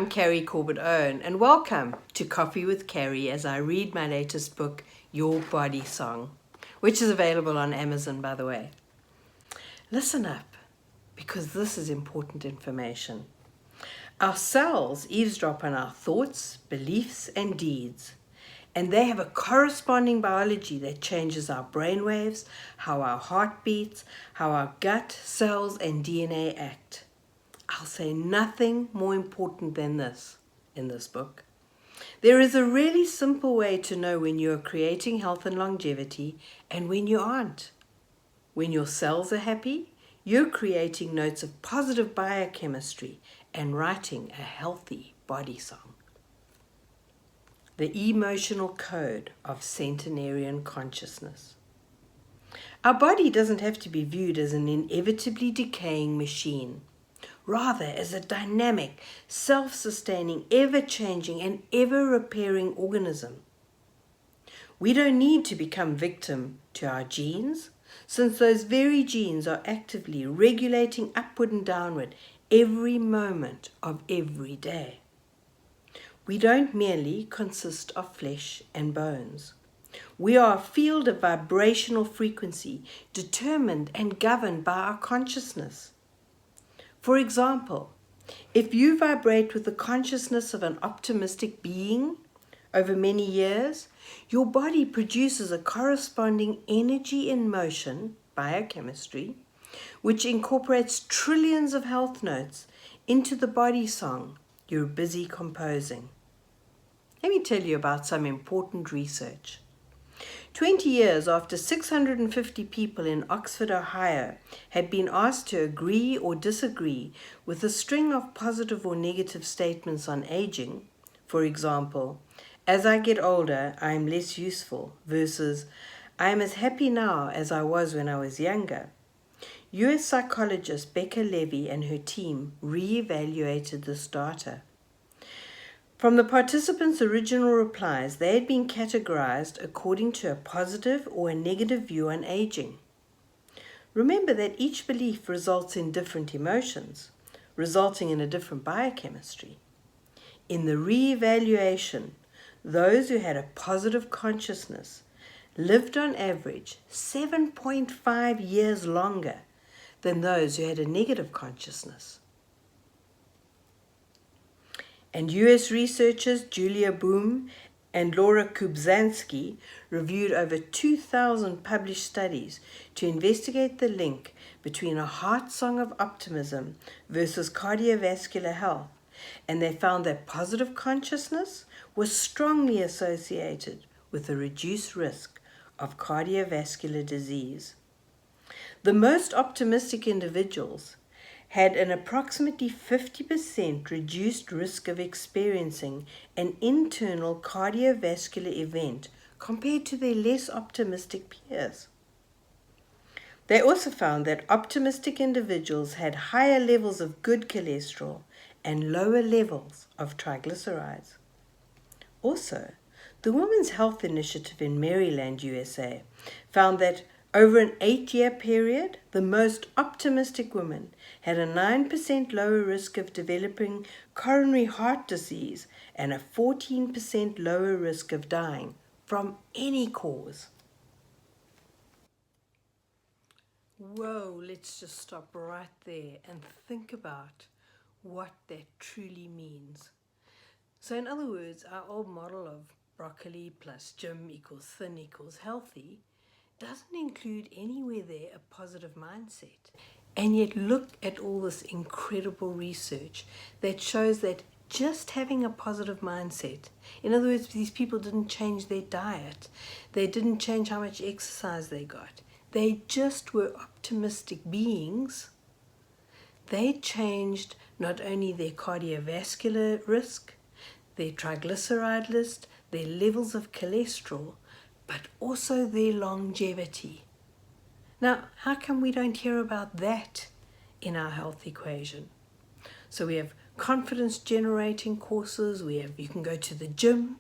I'm Cari Corbet-owen, and welcome to Coffee with Cari as I read my latest book, Your Body Song, which is available on Amazon, by the way. Listen up, because this is important information. Our cells eavesdrop on our thoughts, beliefs, and deeds, and they have a corresponding biology that changes our brainwaves, how our heart beats, how our gut, cells, and DNA act. I'll say nothing more important than this in this book. There is a really simple way to know when you are creating health and longevity and when you aren't. When your cells are happy, you're creating notes of positive biochemistry and writing a healthy body song. The emotional code of centenarian consciousness. Our body doesn't have to be viewed as an inevitably decaying machine. Rather as a dynamic, self-sustaining, ever-changing and ever-repairing organism. We don't need to become victim to our genes, since those very genes are actively regulating upward and downward every moment of every day. We don't merely consist of flesh and bones. We are a field of vibrational frequency determined and governed by our consciousness. For example, if you vibrate with the consciousness of an optimistic being over many years, your body produces a corresponding energy in motion, biochemistry, which incorporates trillions of health notes into the body song you're busy composing. Let me tell you about some important research. 20 years after 650 people in Oxford, Ohio, had been asked to agree or disagree with a string of positive or negative statements on aging, for example, as I get older, I am less useful, versus I am as happy now as I was when I was younger, US psychologist Becca Levy and her team re-evaluated this data. From the participants' original replies, they had been categorized according to a positive or a negative view on aging. Remember that each belief results in different emotions, resulting in a different biochemistry. In the re-evaluation, those who had a positive consciousness lived on average 7.5 years longer than those who had a negative consciousness. And US researchers Julia Boom and Laura Kubzansky reviewed over 2,000 published studies to investigate the link between a heart song of optimism versus cardiovascular health, and they found that positive consciousness was strongly associated with a reduced risk of cardiovascular disease. The most optimistic individuals had an approximately 50% reduced risk of experiencing an internal cardiovascular event compared to their less optimistic peers. They also found that optimistic individuals had higher levels of good cholesterol and lower levels of triglycerides. Also, the Women's Health Initiative in Maryland, USA, found that over an 8-year period, the most optimistic women had a 9% lower risk of developing coronary heart disease and a 14% lower risk of dying from any cause. Whoa, let's just stop right there and think about what that truly means. So in other words, our old model of broccoli plus gym equals thin equals healthy doesn't include anywhere there a positive mindset. And yet look at all this incredible research that shows that just having a positive mindset, in other words, these people didn't change their diet, they didn't change how much exercise they got, they just were optimistic beings. They changed not only their cardiovascular risk, their triglyceride list, their levels of cholesterol, but also their longevity. Now, how come we don't hear about that in our health equation? So we have confidence generating courses, you can go to the gym,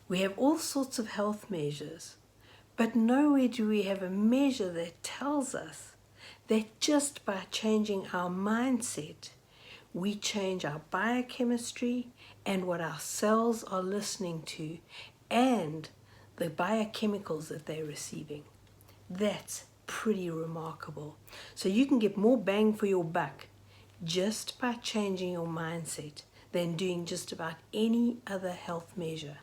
we have all sorts of health measures, but nowhere do we have a measure that tells us that just by changing our mindset, we change our biochemistry and what our cells are listening to and the biochemicals that they're receiving. That's pretty remarkable. So you can get more bang for your buck just by changing your mindset than doing just about any other health measure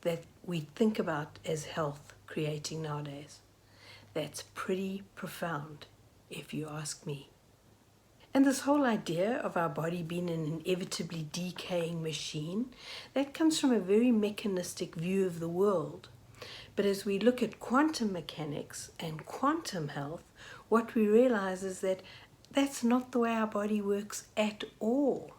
that we think about as health creating nowadays. That's pretty profound, if you ask me. And this whole idea of our body being an inevitably decaying machine, that comes from a very mechanistic view of the world. But as we look at quantum mechanics and quantum health, what we realize is that that's not the way our body works at all.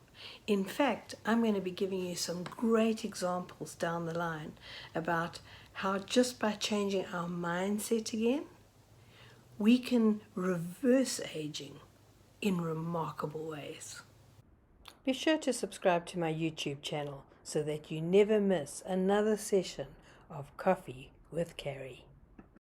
In fact, I'm going to be giving you some great examples down the line about how just by changing our mindset again, we can reverse aging in remarkable ways. Be sure to subscribe to my YouTube channel so that you never miss another session of Coffee with Cari.